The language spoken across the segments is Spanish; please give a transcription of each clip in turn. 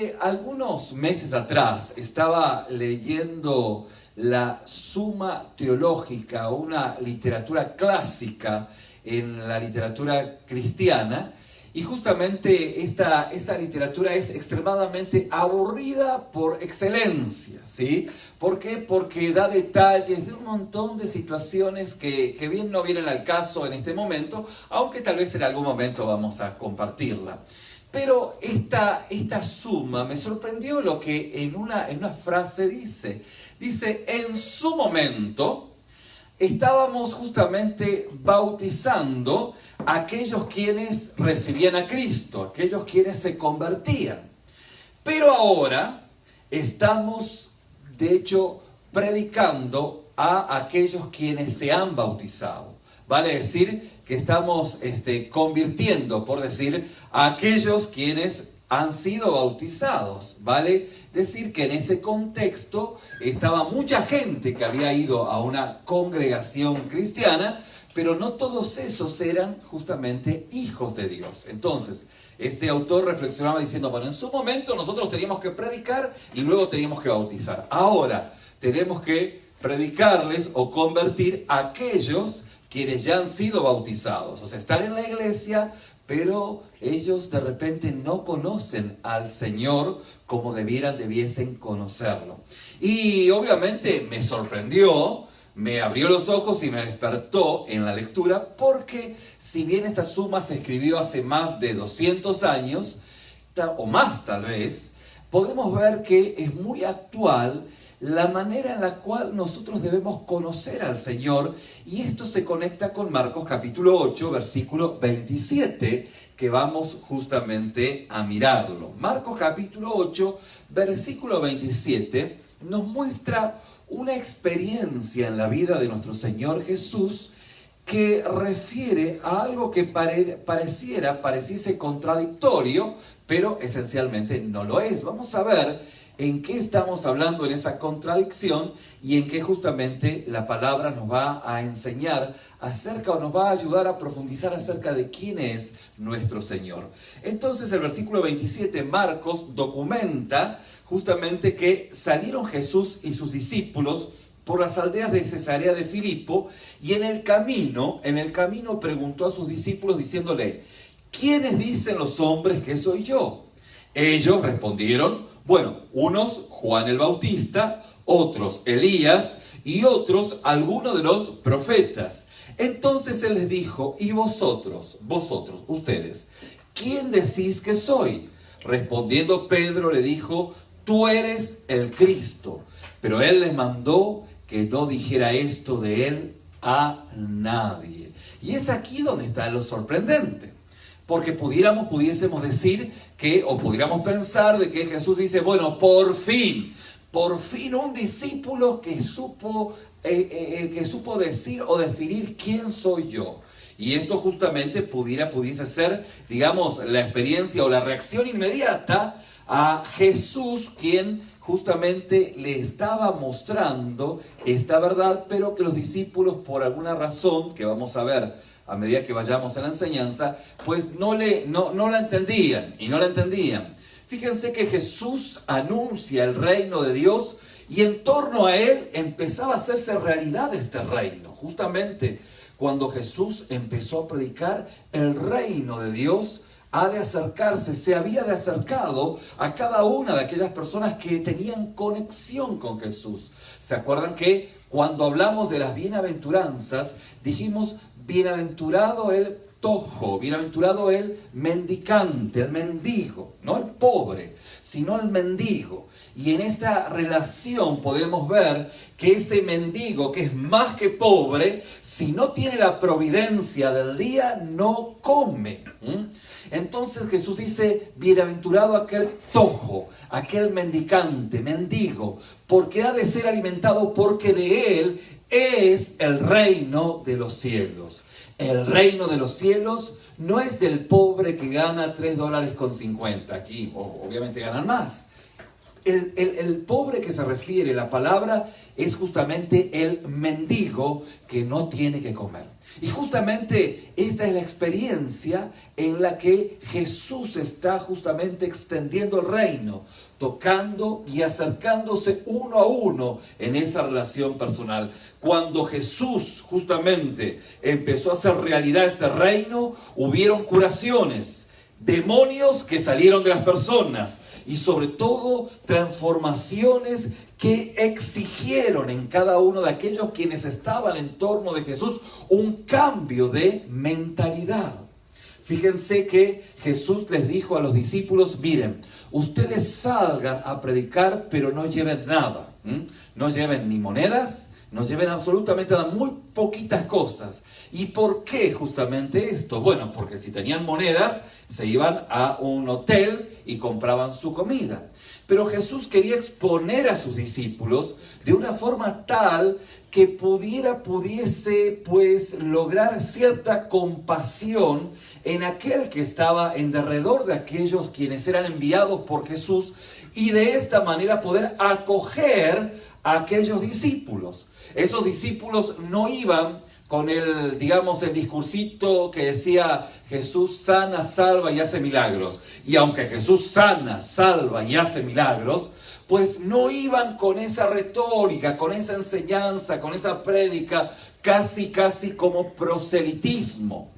Hace algunos meses atrás estaba leyendo la Suma Teológica, una literatura clásica en la literatura cristiana, y justamente esta literatura es extremadamente aburrida por excelencia, ¿sí? ¿Por qué? Porque da detalles de un montón de situaciones que bien no vienen al caso en este momento, aunque tal vez en algún momento vamos a compartirla. Pero esta suma me sorprendió lo que en una frase dice. Dice, en su momento estábamos justamente bautizando a aquellos quienes recibían a Cristo, aquellos quienes se convertían. Pero ahora estamos, de hecho, predicando a aquellos quienes se han bautizado. Vale decir que estamos convirtiendo, por decir, a aquellos quienes han sido bautizados. Vale decir que en ese contexto estaba mucha gente que había ido a una congregación cristiana, pero no todos esos eran justamente hijos de Dios. Entonces, este autor reflexionaba diciendo, bueno, en su momento nosotros teníamos que predicar y luego teníamos que bautizar. Ahora tenemos que predicarles o convertir a aquellos quienes ya han sido bautizados. O sea, están en la iglesia, pero ellos de repente no conocen al Señor como debiesen conocerlo. Y obviamente me sorprendió, me abrió los ojos y me despertó en la lectura, porque si bien esta suma se escribió hace más de 200 años, o más tal vez, podemos ver que es muy actual la manera en la cual nosotros debemos conocer al Señor, y esto se conecta con Marcos capítulo 8, versículo 27, que vamos justamente a mirarlo. Marcos capítulo 8, versículo 27, nos muestra una experiencia en la vida de nuestro Señor Jesús que refiere a algo que pareciese contradictorio, pero esencialmente no lo es. Vamos a ver en qué estamos hablando en esa contradicción y en qué justamente la palabra nos va a enseñar acerca, o nos va a ayudar a profundizar acerca de quién es nuestro Señor. Entonces el versículo 27, Marcos documenta justamente que salieron Jesús y sus discípulos por las aldeas de Cesarea de Filipo, y en el camino preguntó a sus discípulos diciéndole, ¿quiénes dicen los hombres que soy yo? Ellos respondieron, bueno, unos Juan el Bautista, otros Elías y otros algunos de los profetas. Entonces él les dijo, ¿y vosotros, ustedes, quién decís que soy? Respondiendo Pedro le dijo, tú eres el Cristo. Pero él les mandó que no dijera esto de él a nadie. Y es aquí donde está lo sorprendente. Porque pudiésemos decir que, o pudiéramos pensar de que Jesús dice, bueno, por fin un discípulo que supo decir o definir quién soy yo. Y esto justamente pudiese ser, digamos, la experiencia o la reacción inmediata a Jesús, quien justamente le estaba mostrando esta verdad, pero que los discípulos, por alguna razón que vamos a ver a medida que vayamos en la enseñanza, pues no la entendían. Fíjense que Jesús anuncia el reino de Dios y en torno a él empezaba a hacerse realidad este reino. Justamente cuando Jesús empezó a predicar, el reino de Dios se había de acercado a cada una de aquellas personas que tenían conexión con Jesús. ¿Se acuerdan que cuando hablamos de las bienaventuranzas, dijimos, bienaventurado el tojo, bienaventurado el mendicante, el mendigo, no el pobre, sino el mendigo? Y en esta relación podemos ver que ese mendigo, que es más que pobre, si no tiene la providencia del día, no come. Entonces Jesús dice, bienaventurado aquel tojo, aquel mendicante, mendigo, porque ha de ser alimentado, porque de él es el reino de los cielos. El reino de los cielos no es del pobre que gana $3.50. Aquí obviamente ganan más. El pobre que se refiere la palabra es justamente el mendigo que no tiene que comer. Y justamente esta es la experiencia en la que Jesús está justamente extendiendo el reino, tocando y acercándose uno a uno en esa relación personal. Cuando Jesús justamente empezó a hacer realidad este reino, hubieron curaciones, demonios que salieron de las personas y sobre todo transformaciones que exigieron en cada uno de aquellos quienes estaban en torno de Jesús un cambio de mentalidad. Fíjense que Jesús les dijo a los discípulos, miren, ustedes salgan a predicar, pero no lleven nada. No lleven ni monedas, no lleven absolutamente nada, muy poquitas cosas. ¿Y por qué justamente esto? Bueno, porque si tenían monedas, se iban a un hotel y compraban su comida. Pero Jesús quería exponer a sus discípulos de una forma tal que pudiese pues lograr cierta compasión en aquel que estaba en derredor de aquellos quienes eran enviados por Jesús y de esta manera poder acoger a aquellos discípulos. Esos discípulos no iban con el discursito que decía Jesús sana, salva y hace milagros. Y aunque Jesús sana, salva y hace milagros, pues no iban con esa retórica, con esa enseñanza, con esa prédica, casi como proselitismo.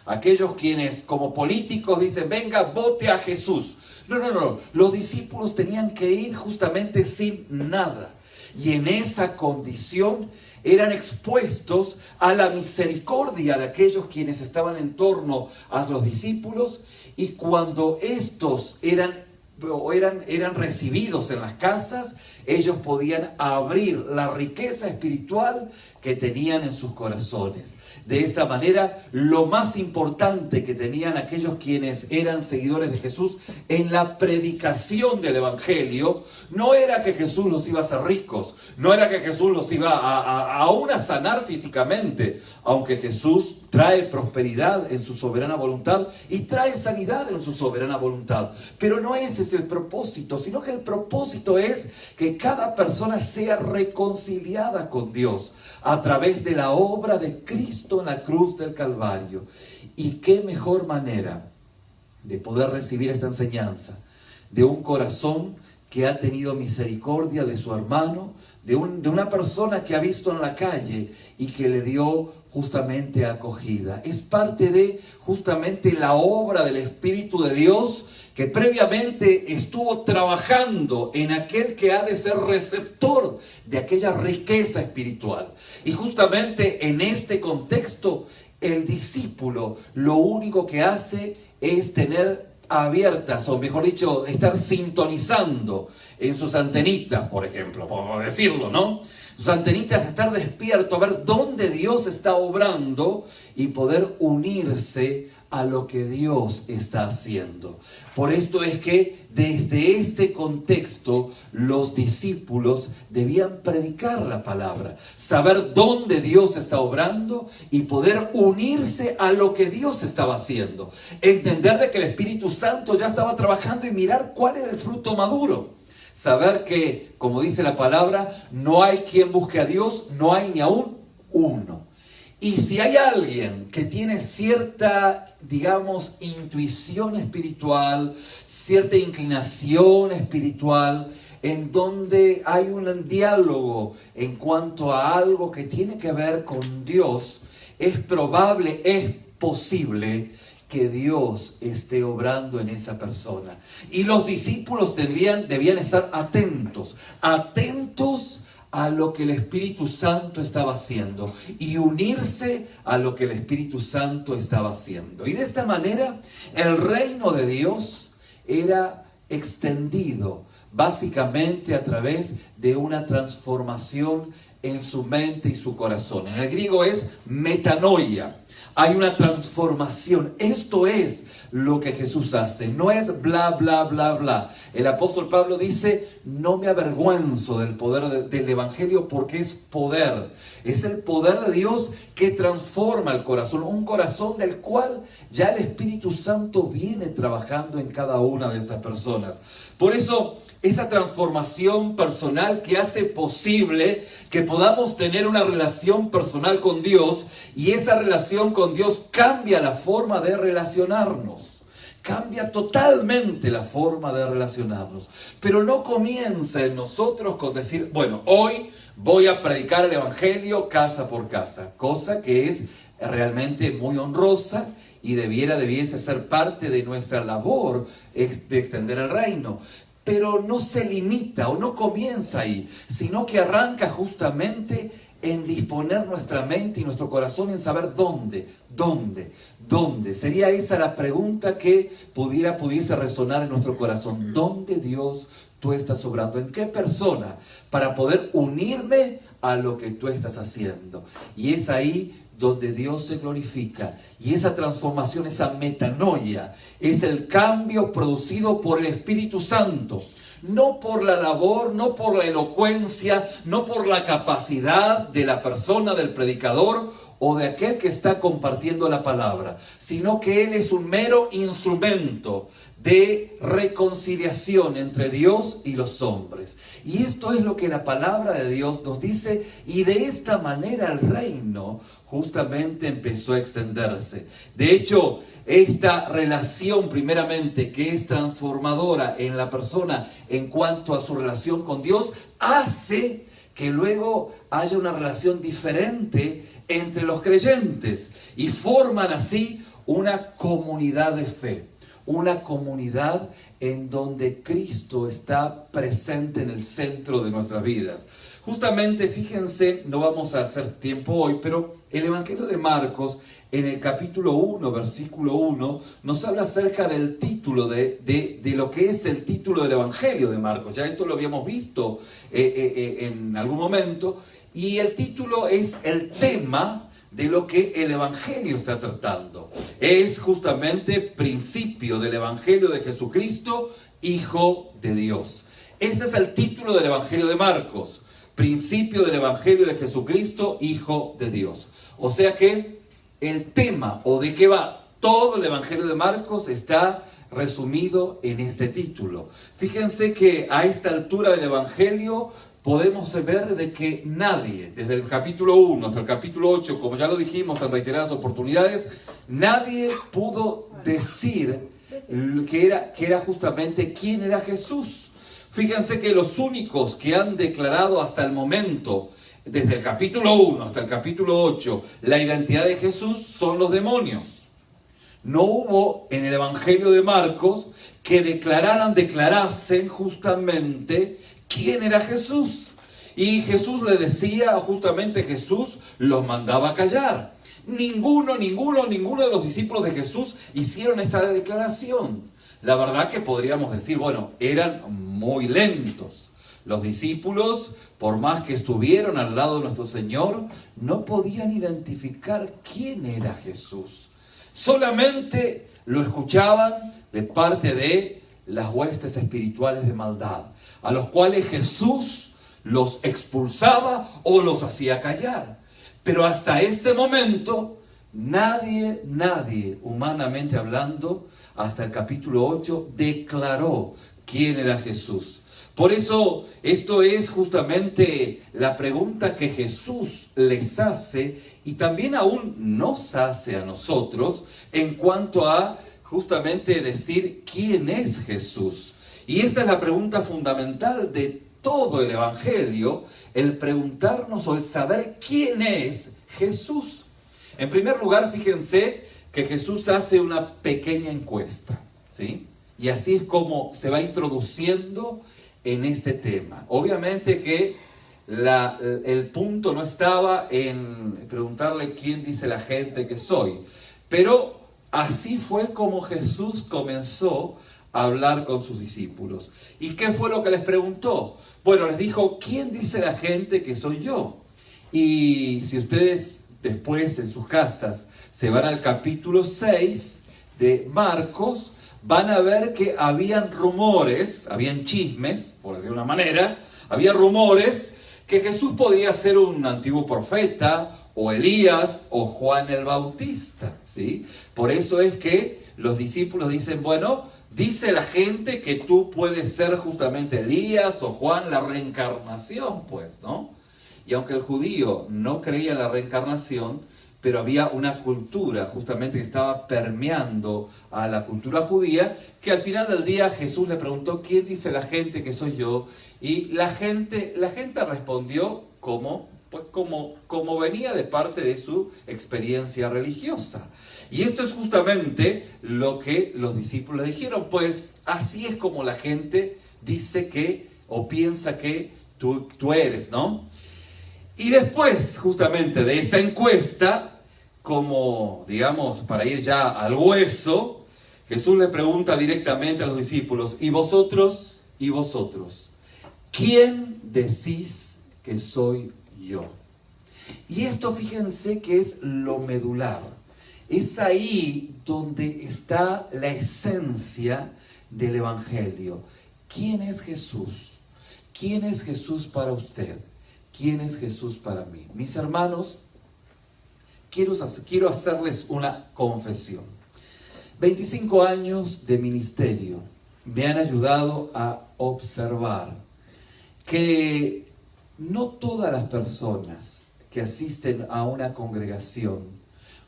Aquellos quienes como políticos dicen, venga, vote a Jesús. No. Los discípulos tenían que ir justamente sin nada. Y en esa condición eran expuestos a la misericordia de aquellos quienes estaban en torno a los discípulos, y cuando estos eran recibidos en las casas, ellos podían abrir la riqueza espiritual que tenían en sus corazones. De esta manera, lo más importante que tenían aquellos quienes eran seguidores de Jesús en la predicación del Evangelio, no era que Jesús los iba a hacer ricos, no era que Jesús los iba aún a sanar físicamente, aunque Jesús trae prosperidad en su soberana voluntad y trae sanidad en su soberana voluntad. Pero no ese es el propósito, sino que el propósito es que cada persona sea reconciliada con Dios a través de la obra de Cristo en la cruz del Calvario. Y qué mejor manera de poder recibir esta enseñanza de un corazón que ha tenido misericordia de su hermano, de una persona que ha visto en la calle y que le dio justamente acogida. Es parte de justamente la obra del Espíritu de Dios que previamente estuvo trabajando en aquel que ha de ser receptor de aquella riqueza espiritual. Y justamente en este contexto, el discípulo lo único que hace es tener abiertas, o mejor dicho, estar sintonizando en sus antenitas, por ejemplo, por decirlo, ¿no? Sus antenitas, estar despierto, a ver dónde Dios está obrando y poder unirse a lo que Dios está haciendo. Por esto es que desde este contexto los discípulos debían predicar la palabra, saber dónde Dios está obrando y poder unirse a lo que Dios estaba haciendo. Entender de que el Espíritu Santo ya estaba trabajando y mirar cuál era el fruto maduro. Saber que, como dice la palabra, no hay quien busque a Dios, no hay ni aún uno. Y si hay alguien que tiene cierta, intuición espiritual, cierta inclinación espiritual, en donde hay un diálogo en cuanto a algo que tiene que ver con Dios, es probable, es posible que Dios esté obrando en esa persona. Y los discípulos debían estar atentos a lo que el Espíritu Santo estaba haciendo y unirse a lo que el Espíritu Santo estaba haciendo. Y de esta manera el reino de Dios era extendido básicamente a través de una transformación en su mente y su corazón. En el griego es metanoia. Hay una transformación. Esto es lo que Jesús hace. No es bla, bla, bla, bla. El apóstol Pablo dice, no me avergüenzo del poder del Evangelio porque es poder. Es el poder de Dios que transforma el corazón. Un corazón del cual ya el Espíritu Santo viene trabajando en cada una de estas personas. Por eso esa transformación personal que hace posible que podamos tener una relación personal con Dios, y esa relación con Dios cambia la forma de relacionarnos. Cambia totalmente la forma de relacionarnos. Pero no comienza en nosotros con decir, bueno, hoy voy a predicar el Evangelio casa por casa, cosa que es realmente muy honrosa y debiese ser parte de nuestra labor de extender el reino. Pero no se limita o no comienza ahí, sino que arranca justamente en disponer nuestra mente y nuestro corazón en saber dónde. Sería esa la pregunta que pudiese resonar en nuestro corazón. ¿Dónde, Dios, tú estás obrando? ¿En qué persona? Para poder unirme a lo que tú estás haciendo. Y es ahí donde Dios se glorifica. Y esa transformación, esa metanoia, es el cambio producido por el Espíritu Santo. No por la labor, no por la elocuencia, no por la capacidad de la persona, del predicador o de aquel que está compartiendo la palabra, sino que Él es un mero instrumento de reconciliación entre Dios y los hombres. Y esto es lo que la palabra de Dios nos dice, y de esta manera el reino justamente empezó a extenderse. De hecho, esta relación primeramente que es transformadora en la persona en cuanto a su relación con Dios, hace que luego haya una relación diferente entre los creyentes y forman así una comunidad de fe. Una comunidad en donde Cristo está presente en el centro de nuestras vidas. Justamente, fíjense, no vamos a hacer tiempo hoy, pero el Evangelio de Marcos, en el capítulo 1, versículo 1, nos habla acerca del título, de lo que es el título del Evangelio de Marcos. Ya esto lo habíamos visto en algún momento, y el título es el tema de lo que el Evangelio está tratando. Es justamente principio del Evangelio de Jesucristo, Hijo de Dios. Ese es el título del Evangelio de Marcos. Principio del Evangelio de Jesucristo, Hijo de Dios. O sea que el tema, o de qué va todo el Evangelio de Marcos, está resumido en este título. Fíjense que a esta altura del Evangelio podemos ver de que nadie, desde el capítulo 1 hasta el capítulo 8, como ya lo dijimos en reiteradas oportunidades, nadie pudo decir que era justamente quién era Jesús. Fíjense que los únicos que han declarado hasta el momento, desde el capítulo 1 hasta el capítulo 8, la identidad de Jesús son los demonios. No hubo en el Evangelio de Marcos que declarasen justamente quién era Jesús. Y Jesús le decía, justamente Jesús los mandaba a callar. Ninguno de los discípulos de Jesús hicieron esta declaración. La verdad que podríamos decir, bueno, eran muy lentos. Los discípulos, por más que estuvieron al lado de nuestro Señor, no podían identificar quién era Jesús. Solamente lo escuchaban de parte de las huestes espirituales de maldad, a los cuales Jesús los expulsaba o los hacía callar. Pero hasta este momento, nadie, humanamente hablando, hasta el capítulo 8, declaró quién era Jesús. Por eso, esto es justamente la pregunta que Jesús les hace y también aún nos hace a nosotros en cuanto a justamente decir quién es Jesús. Y esta es la pregunta fundamental de todo el Evangelio, el preguntarnos o el saber quién es Jesús. En primer lugar, fíjense que Jesús hace una pequeña encuesta, ¿sí? Y así es como se va introduciendo en este tema. Obviamente que el punto no estaba en preguntarle quién dice la gente que soy, pero así fue como Jesús comenzó a hablar con sus discípulos. ¿Y qué fue lo que les preguntó? Bueno, les dijo, ¿quién dice la gente que soy yo? Y si ustedes después en sus casas se van al capítulo 6 de Marcos, van a ver que habían rumores, habían chismes, por decirlo de una manera, había rumores que Jesús podía ser un antiguo profeta, o Elías, o Juan el Bautista, ¿sí? Por eso es que los discípulos dicen, bueno, Dice la gente que tú puedes ser justamente Elías o Juan, la reencarnación, pues, ¿no? Y aunque el judío no creía en la reencarnación, pero había una cultura justamente que estaba permeando a la cultura judía, que al final del día Jesús le preguntó, ¿quién dice la gente que soy yo? Y la gente respondió como venía de parte de su experiencia religiosa. Y esto es justamente lo que los discípulos dijeron, pues así es como la gente dice que, o piensa que tú eres, ¿no? Y después, justamente, de esta encuesta, como, digamos, para ir ya al hueso, Jesús le pregunta directamente a los discípulos, ¿y vosotros? ¿Y vosotros? ¿Quién decís que soy yo? Y esto, fíjense que es lo medular. Es ahí donde está la esencia del Evangelio. ¿Quién es Jesús? ¿Quién es Jesús para usted? ¿Quién es Jesús para mí? Mis hermanos, quiero hacerles una confesión. 25 años de ministerio me han ayudado a observar que no todas las personas que asisten a una congregación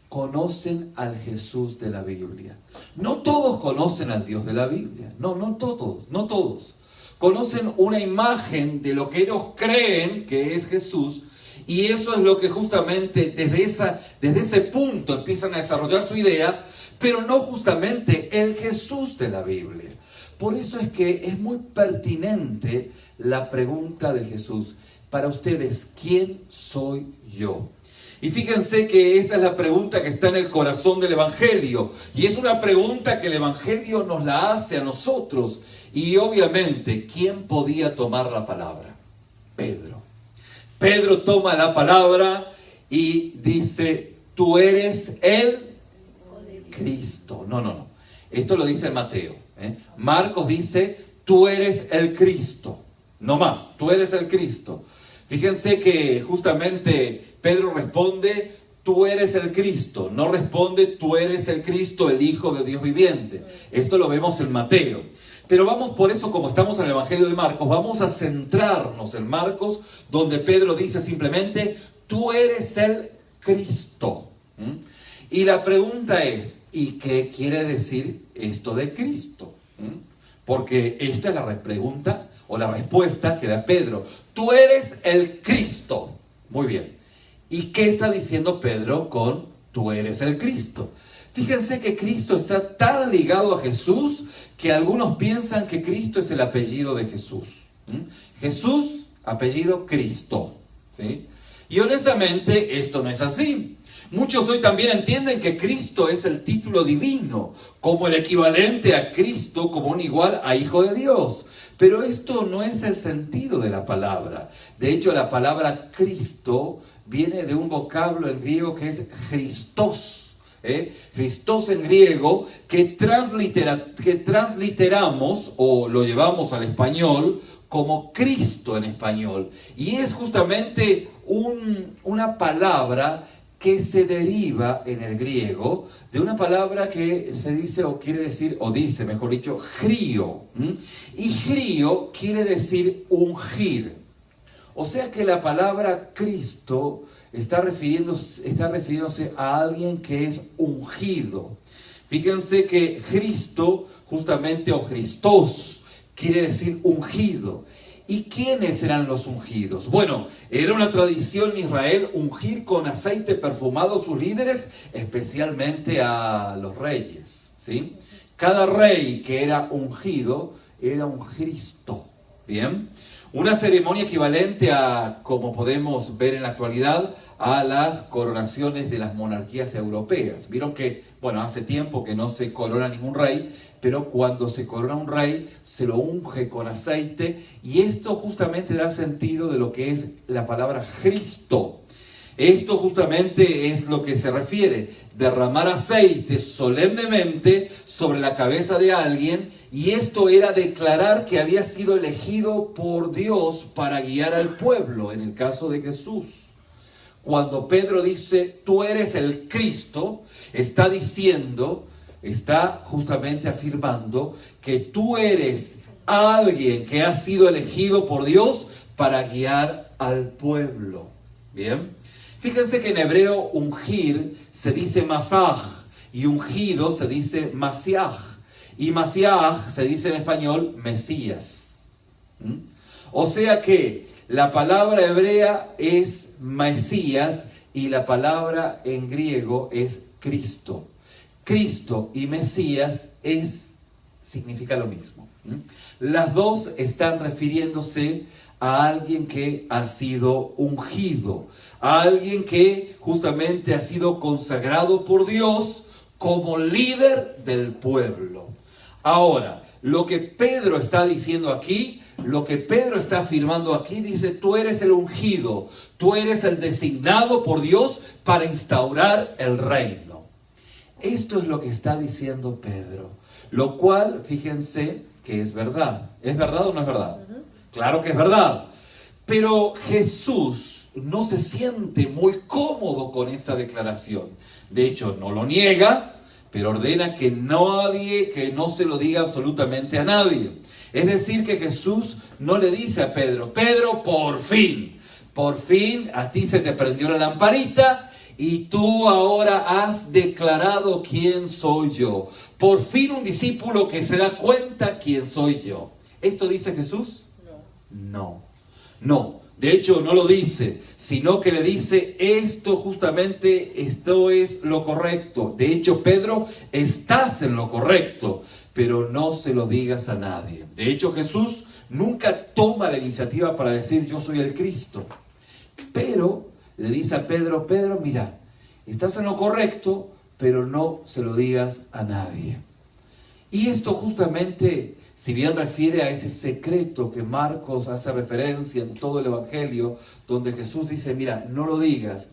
conocen al Jesús de la Biblia. No todos conocen al Dios de la Biblia. No todos. Conocen una imagen de lo que ellos creen que es Jesús, y eso es lo que justamente desde ese punto empiezan a desarrollar su idea, pero no justamente el Jesús de la Biblia. Por eso es que es muy pertinente la pregunta de Jesús. Para ustedes, ¿quién soy yo? Y fíjense que esa es la pregunta que está en el corazón del Evangelio. Y es una pregunta que el Evangelio nos la hace a nosotros. Y obviamente, ¿quién podía tomar la palabra? Pedro. Pedro toma la palabra y dice, tú eres el Cristo. No. Esto lo dice Mateo. Marcos dice, tú eres el Cristo. No más, tú eres el Cristo. Fíjense que justamente Pedro responde, tú eres el Cristo. No responde, tú eres el Cristo, el Hijo de Dios viviente. Esto lo vemos en Mateo. Pero vamos, por eso, como estamos en el Evangelio de Marcos, vamos a centrarnos en Marcos, donde Pedro dice simplemente, tú eres el Cristo. Y la pregunta es, ¿y qué quiere decir esto de Cristo? Porque esta es la pregunta o la respuesta que da Pedro. Tú eres el Cristo. Muy bien. ¿Y qué está diciendo Pedro con tú eres el Cristo? Fíjense que Cristo está tan ligado a Jesús que algunos piensan que Cristo es el apellido de Jesús. Jesús, apellido Cristo. ¿Sí? Y honestamente esto no es así. Muchos hoy también entienden que Cristo es el título divino, como el equivalente a Cristo, como un igual a Hijo de Dios. Pero esto no es el sentido de la palabra. De hecho, la palabra Cristo viene de un vocablo en griego que es Christos. Christos en griego, que transliteramos o lo llevamos al español como Cristo en español. Y es justamente una palabra que se deriva en el griego de una palabra que se dice o quiere decir, o dice, mejor dicho, grio. Y grio quiere decir ungir. O sea que la palabra Cristo está refiriéndose a alguien que es ungido. Fíjense que Cristo, justamente, o Christos, quiere decir ungido. ¿Y quiénes eran los ungidos? Bueno, era una tradición en Israel ungir con aceite perfumado a sus líderes, especialmente a los reyes, ¿sí? Cada rey que era ungido era un Cristo, ¿bien? Una ceremonia equivalente a, como podemos ver en la actualidad, a las coronaciones de las monarquías europeas. Vieron que, bueno, hace tiempo que no se corona ningún rey, pero cuando se corona un rey, se lo unge con aceite, y esto justamente da sentido de lo que es la palabra Cristo. Esto justamente es lo que se refiere, derramar aceite solemnemente sobre la cabeza de alguien, y esto era declarar que había sido elegido por Dios para guiar al pueblo, en el caso de Jesús. Cuando Pedro dice, tú eres el Cristo, está diciendo, está justamente afirmando que tú eres alguien que ha sido elegido por Dios para guiar al pueblo. Bien, fíjense que en hebreo ungir se dice masaj y ungido se dice masiaj, y masiaj se dice en español Mesías. O sea que la palabra hebrea es Mesías y la palabra en griego es Cristo. Cristo y Mesías significa lo mismo. Las dos están refiriéndose a alguien que ha sido ungido, a alguien que justamente ha sido consagrado por Dios como líder del pueblo. Ahora, lo que Pedro está diciendo aquí, lo que Pedro está afirmando aquí, dice: tú eres el ungido, tú eres el designado por Dios para instaurar el reino. Esto es lo que está diciendo Pedro, lo cual, fíjense que es verdad. ¿Es verdad o no es verdad? Claro que es verdad. Pero Jesús no se siente muy cómodo con esta declaración. De hecho, no lo niega, pero ordena que no se lo diga absolutamente a nadie. Es decir, que Jesús no le dice a Pedro: Pedro, por fin a ti se te prendió la lamparita y tú ahora has declarado quién soy yo. Por fin un discípulo que se da cuenta quién soy yo. ¿Esto dice Jesús? No. De hecho, no lo dice, sino que le dice: esto es lo correcto. De hecho, Pedro, estás en lo correcto, pero no se lo digas a nadie. De hecho, Jesús nunca toma la iniciativa para decir: yo soy el Cristo. Pero le dice a Pedro: Pedro, mira, estás en lo correcto, pero no se lo digas a nadie. Y esto justamente, si bien refiere a ese secreto que Marcos hace referencia en todo el Evangelio, donde Jesús dice: mira, no lo digas,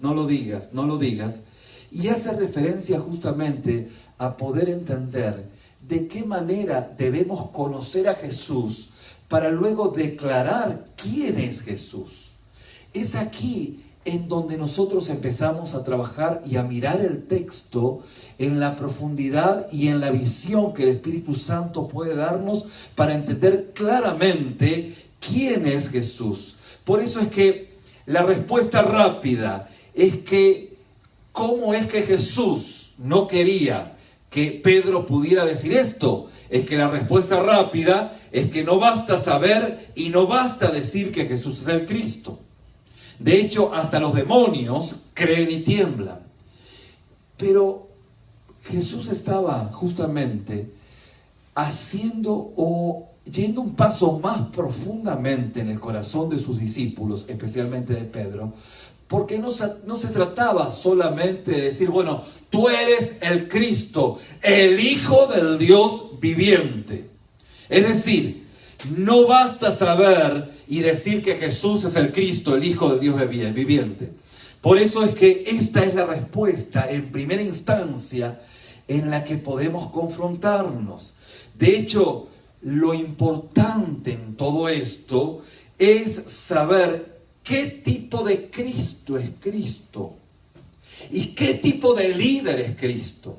y hace referencia justamente a poder entender de qué manera debemos conocer a Jesús para luego declarar quién es Jesús. Es aquí en donde nosotros empezamos a trabajar y a mirar el texto en la profundidad y en la visión que el Espíritu Santo puede darnos para entender claramente quién es Jesús. Por eso es que la respuesta rápida es que ¿cómo es que Jesús no quería que Pedro pudiera decir esto? Es que la respuesta rápida es que no basta saber y no basta decir que Jesús es el Cristo. De hecho, hasta los demonios creen y tiemblan. Pero Jesús estaba justamente haciendo o yendo un paso más profundamente en el corazón de sus discípulos, especialmente de Pedro, porque no se trataba solamente de decir: bueno, tú eres el Cristo, el Hijo del Dios viviente. Es decir, no basta saber y decir que Jesús es el Cristo, el Hijo del Dios viviente. Por eso es que esta es la respuesta en primera instancia en la que podemos confrontarnos. De hecho, lo importante en todo esto es saber qué tipo de Cristo es Cristo y qué tipo de líder es Cristo.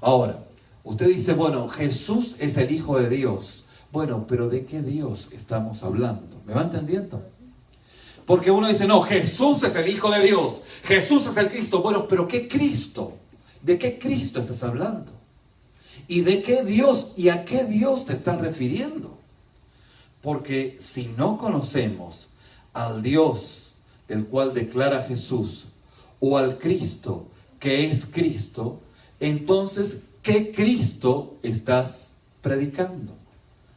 Ahora, usted dice: bueno, Jesús es el Hijo de Dios. Bueno, pero ¿de qué Dios estamos hablando? ¿Me va entendiendo? Porque uno dice: no, Jesús es el Hijo de Dios, Jesús es el Cristo. Bueno, pero ¿qué Cristo? ¿De qué Cristo estás hablando? ¿Y de qué Dios y a qué Dios te estás refiriendo? Porque si no conocemos al Dios del cual declara Jesús o al Cristo que es Cristo, entonces, ¿qué Cristo estás predicando?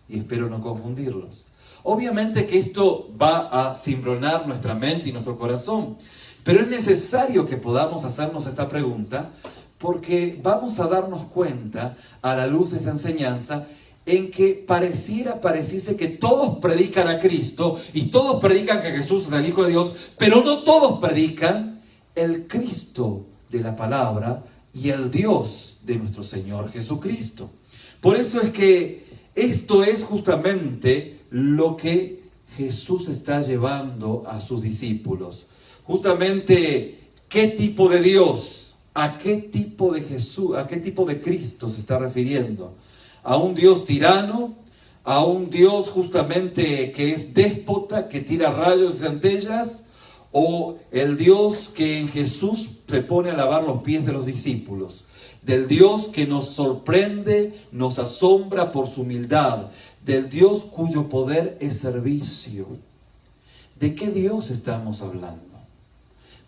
Y espero no confundirlos. Obviamente que esto va a cimbronar nuestra mente y nuestro corazón, pero es necesario que podamos hacernos esta pregunta, porque vamos a darnos cuenta a la luz de esta enseñanza en que pareciese que todos predican a Cristo y todos predican que Jesús es el Hijo de Dios, pero no todos predican el Cristo de la palabra y el Dios de nuestro Señor Jesucristo. Por eso es que esto es justamente lo que Jesús está llevando a sus discípulos. Justamente, ¿qué tipo de Dios ¿a qué tipo de Jesús, a qué tipo de Cristo se está refiriendo? ¿A un Dios tirano? ¿A un Dios justamente que es déspota, que tira rayos y centellas? ¿O el Dios que en Jesús se pone a lavar los pies de los discípulos? Del Dios que nos sorprende, nos asombra por su humildad. Del Dios cuyo poder es servicio. ¿De qué Dios estamos hablando?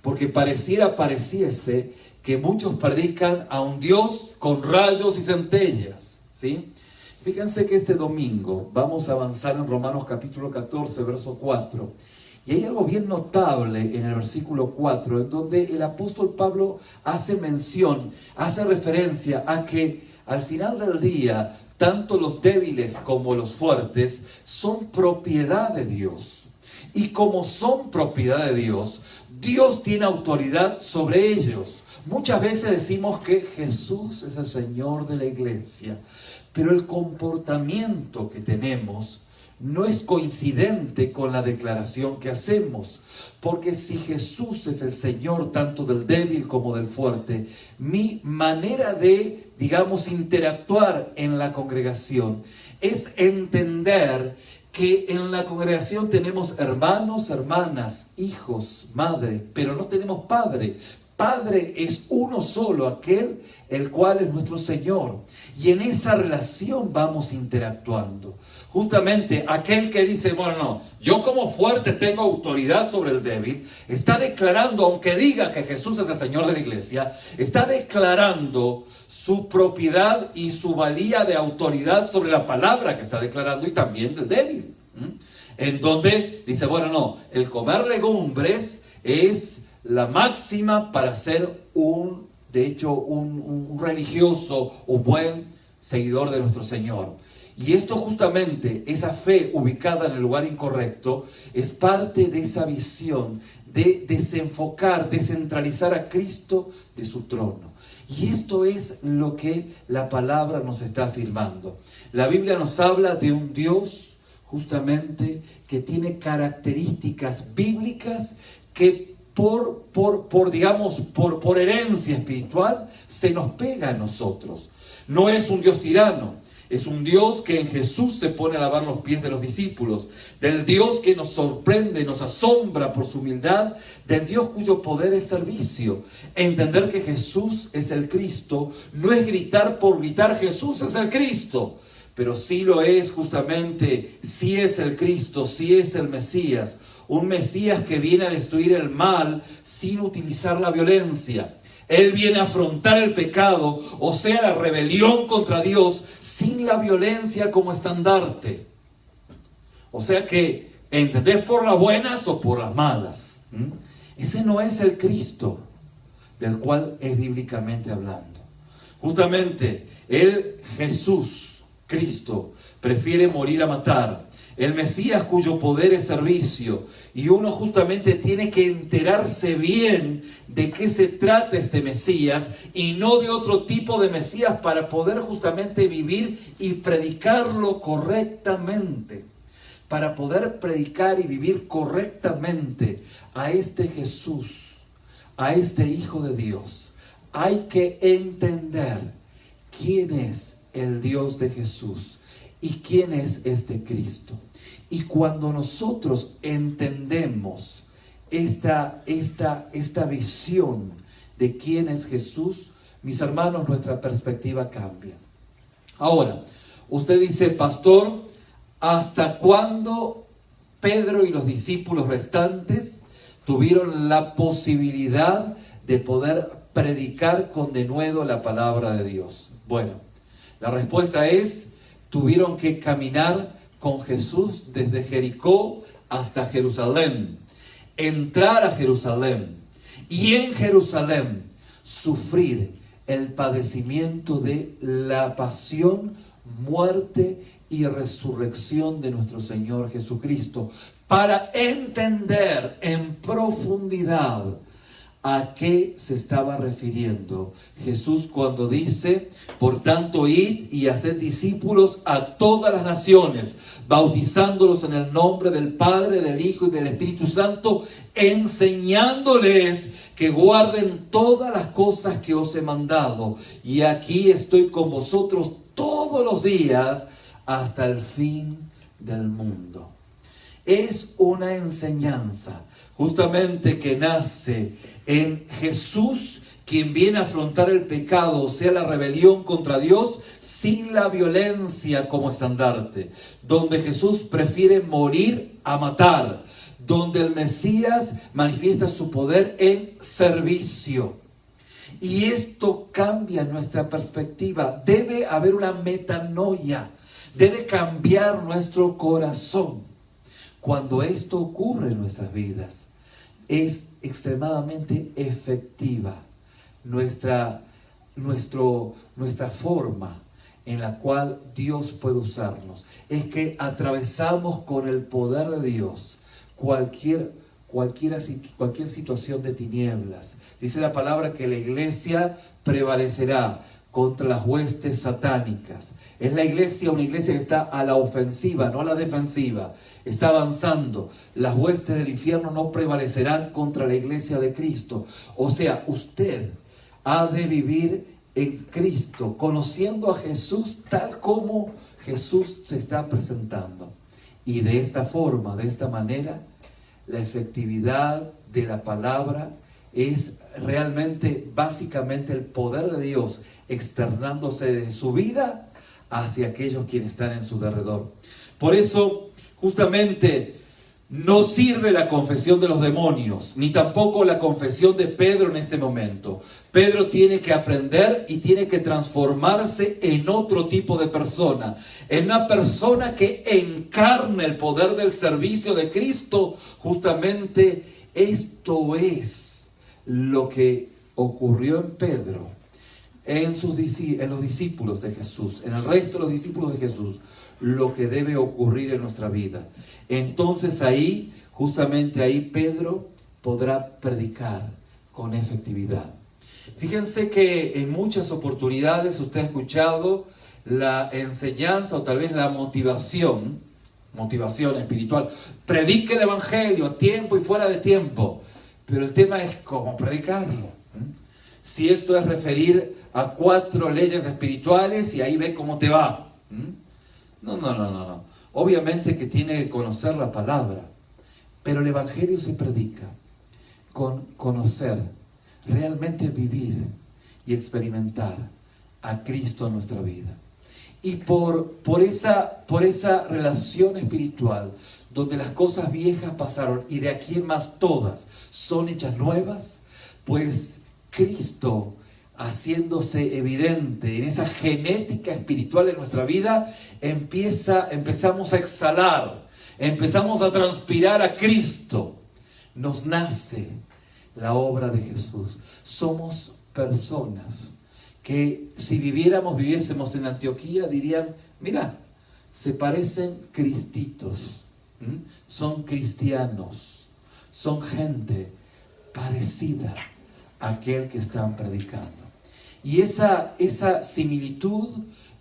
Porque pareciese que muchos predican a un Dios con rayos y centellas, ¿sí? Fíjense que este domingo vamos a avanzar en Romanos capítulo 14, verso 4. Y hay algo bien notable en el versículo 4, en donde el apóstol Pablo hace mención, hace referencia a que al final del día, tanto los débiles como los fuertes son propiedad de Dios. Y como son propiedad de Dios, Dios tiene autoridad sobre ellos. Muchas veces decimos que Jesús es el Señor de la iglesia, pero el comportamiento que tenemos no es coincidente con la declaración que hacemos. Porque si Jesús es el Señor tanto del débil como del fuerte, mi manera de, interactuar en la congregación es entender que en la congregación tenemos hermanos, hermanas, hijos, madre, pero no tenemos padre. Padre es uno solo, aquel el cual es nuestro Señor. Y en esa relación vamos interactuando. Justamente aquel que dice, bueno, no, yo como fuerte tengo autoridad sobre el débil, está declarando, aunque diga que Jesús es el Señor de la iglesia, está declarando su propiedad y su valía de autoridad sobre la palabra que está declarando y también del débil. En donde dice, bueno, no, el comer legumbres es la máxima para ser un religioso, un buen seguidor de nuestro Señor. Y esto justamente, esa fe ubicada en el lugar incorrecto, es parte de esa visión de desenfocar, descentralizar a Cristo de su trono. Y esto es lo que la palabra nos está afirmando. La Biblia nos habla de un Dios justamente que tiene características bíblicas que por herencia espiritual se nos pega a nosotros. No es un Dios tirano. Es un Dios que en Jesús se pone a lavar los pies de los discípulos. Del Dios que nos sorprende, nos asombra por su humildad. Del Dios cuyo poder es servicio. Entender que Jesús es el Cristo no es gritar por gritar Jesús es el Cristo. Pero sí lo es justamente, sí es el Cristo, sí es el Mesías. Un Mesías que viene a destruir el mal sin utilizar la violencia. Él viene a afrontar el pecado, o sea, la rebelión contra Dios, sin la violencia como estandarte. O sea que, ¿entendés por las buenas o por las malas? Ese no es el Cristo del cual es bíblicamente hablando. Justamente, Jesús, Cristo, prefiere morir a matar. El Mesías cuyo poder es servicio. Y uno justamente tiene que enterarse bien de qué se trata este Mesías y no de otro tipo de Mesías para poder justamente vivir y predicarlo correctamente. Para poder predicar y vivir correctamente a este Jesús, a este Hijo de Dios, hay que entender quién es el Dios de Jesús y quién es este Cristo. Y cuando nosotros entendemos esta visión de quién es Jesús, mis hermanos, nuestra perspectiva cambia. Ahora, usted dice, pastor, ¿hasta cuándo Pedro y los discípulos restantes tuvieron la posibilidad de poder predicar con denuedo la palabra de Dios? Bueno, la respuesta es, tuvieron que caminar con Jesús desde Jericó hasta Jerusalén, entrar a Jerusalén y en Jerusalén sufrir el padecimiento de la pasión, muerte y resurrección de nuestro Señor Jesucristo, para entender en profundidad ¿a qué se estaba refiriendo Jesús cuando dice, por tanto, id y haced discípulos a todas las naciones, bautizándolos en el nombre del Padre, del Hijo y del Espíritu Santo, enseñándoles que guarden todas las cosas que os he mandado. Y aquí estoy con vosotros todos los días hasta el fin del mundo. Es una enseñanza justamente que nace en Jesús, quien viene a afrontar el pecado, o sea, la rebelión contra Dios, sin la violencia como estandarte. Donde Jesús prefiere morir a matar. Donde el Mesías manifiesta su poder en servicio. Y esto cambia nuestra perspectiva. Debe haber una metanoia. Debe cambiar nuestro corazón. Cuando esto ocurre en nuestras vidas, es extremadamente efectiva nuestra forma en la cual Dios puede usarnos. Es que atravesamos con el poder de Dios cualquier situación de tinieblas. Dice la palabra que la iglesia prevalecerá contra las huestes satánicas. Es la iglesia, una iglesia que está a la ofensiva, no a la defensiva. Está avanzando. Las huestes del infierno no prevalecerán contra la iglesia de Cristo. O sea, usted ha de vivir en Cristo, conociendo a Jesús tal como Jesús se está presentando. Y de esta forma, de esta manera, la efectividad de la palabra es realmente, básicamente, el poder de Dios externándose de su vida hacia aquellos quienes están en su derredor. Por eso, justamente, no sirve la confesión de los demonios, ni tampoco la confesión de Pedro en este momento. Pedro tiene que aprender y tiene que transformarse en otro tipo de persona, en una persona que encarne el poder del servicio de Cristo. Justamente esto es lo que ocurrió en Pedro, en los discípulos de Jesús, en el resto de los discípulos de Jesús, lo que debe ocurrir en nuestra vida. Entonces ahí, justamente ahí, Pedro podrá predicar con efectividad. Fíjense que en muchas oportunidades usted ha escuchado la enseñanza o tal vez la motivación espiritual. Predique el evangelio a tiempo y fuera de tiempo. Pero el tema es cómo predicarlo. Si esto es referir a 4 leyes espirituales y ahí ve cómo te va. No. Obviamente que tiene que conocer la palabra, pero el evangelio se predica con conocer, realmente vivir y experimentar a Cristo en nuestra vida. Y por esa relación espiritual, donde las cosas viejas pasaron y de aquí en más todas son hechas nuevas, pues Cristo, haciéndose evidente en esa genética espiritual de nuestra vida, empezamos a exhalar, empezamos a transpirar a Cristo. Nos nace la obra de Jesús. Somos personas que si viviésemos en Antioquía, dirían, mira, se parecen cristitos, son cristianos, son gente parecida a aquel que están predicando. Y esa similitud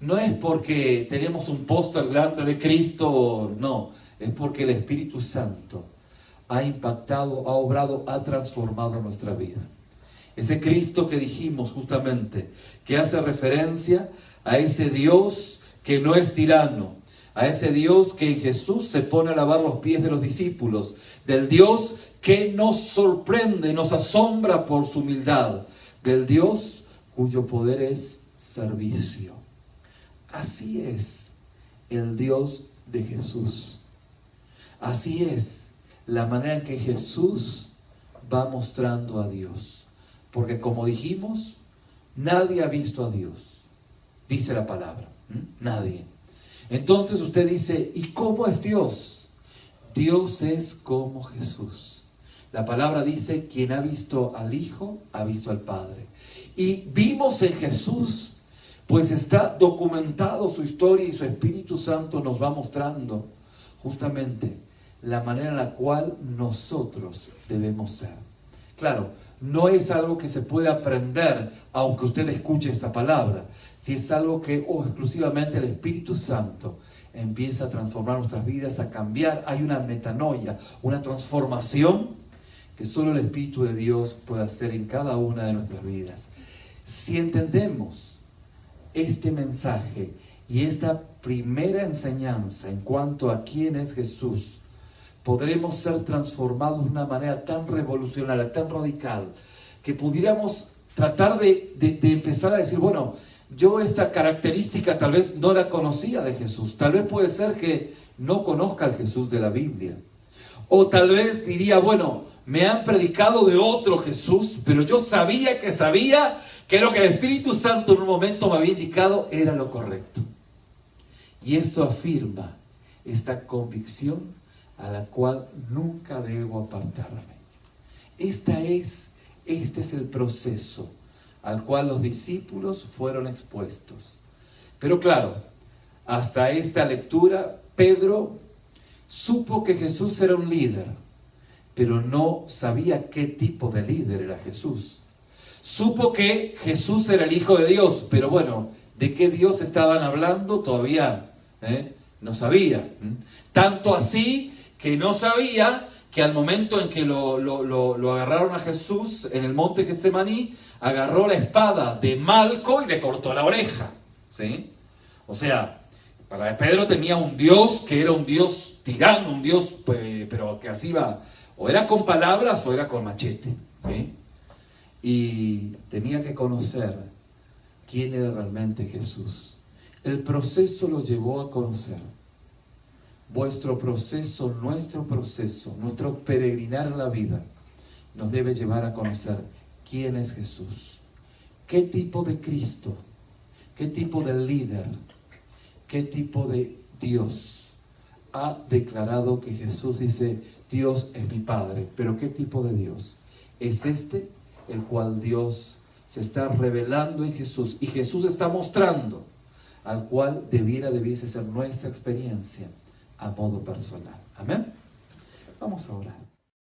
no es porque tenemos un póster grande de Cristo, no, es porque el Espíritu Santo ha impactado, ha obrado, ha transformado nuestra vida. Ese Cristo que dijimos justamente, que hace referencia a ese Dios que no es tirano, a ese Dios que en Jesús se pone a lavar los pies de los discípulos, del Dios que nos sorprende, nos asombra por su humildad, del Dios cuyo poder es servicio. Así es el Dios de Jesús. Así es la manera en que Jesús va mostrando a Dios. Porque como dijimos, nadie ha visto a Dios. Dice la palabra. Nadie. Entonces usted dice, ¿y cómo es Dios? Dios es como Jesús. La palabra dice, quien ha visto al Hijo, ha visto al Padre. Y vimos en Jesús, pues está documentado su historia y su Espíritu Santo nos va mostrando justamente la manera en la cual nosotros debemos ser. Claro, no es algo que se puede aprender aunque usted escuche esta palabra, si es algo que exclusivamente el Espíritu Santo empieza a transformar nuestras vidas, a cambiar. Hay una metanoia, una transformación que solo el Espíritu de Dios puede hacer en cada una de nuestras vidas. Si entendemos este mensaje y esta primera enseñanza en cuanto a quién es Jesús, podremos ser transformados de una manera tan revolucionaria, tan radical, que pudiéramos tratar de empezar a decir, bueno, yo esta característica tal vez no la conocía de Jesús. Tal vez puede ser que no conozca al Jesús de la Biblia. O tal vez diría, bueno, me han predicado de otro Jesús, pero yo sabía que lo que el Espíritu Santo en un momento me había indicado era lo correcto. Y eso afirma esta convicción a la cual nunca debo apartarme. Este es el proceso al cual los discípulos fueron expuestos. Pero claro, hasta esta lectura, Pedro supo que Jesús era un líder, pero no sabía qué tipo de líder era Jesús. Supo que Jesús era el Hijo de Dios, pero bueno, ¿de qué Dios estaban hablando? Todavía no sabía. Tanto así que no sabía que al momento en que lo agarraron a Jesús en el monte Getsemaní, agarró la espada de Malco y le cortó la oreja. ¿Sí? O sea, para Pedro tenía un Dios que era un Dios tirano, un Dios pero que así va, o era con palabras o era con machete. ¿Sí? Y tenía que conocer quién era realmente Jesús. El proceso lo llevó a conocer. Vuestro proceso, nuestro peregrinar en la vida nos debe llevar a conocer quién es Jesús, qué tipo de Cristo, qué tipo de líder, qué tipo de Dios ha declarado que Jesús dice, Dios es mi Padre, pero qué tipo de Dios es el cual Dios se está revelando en Jesús y Jesús está mostrando, al cual debiese ser nuestra experiencia a modo personal. Amén. Vamos a orar.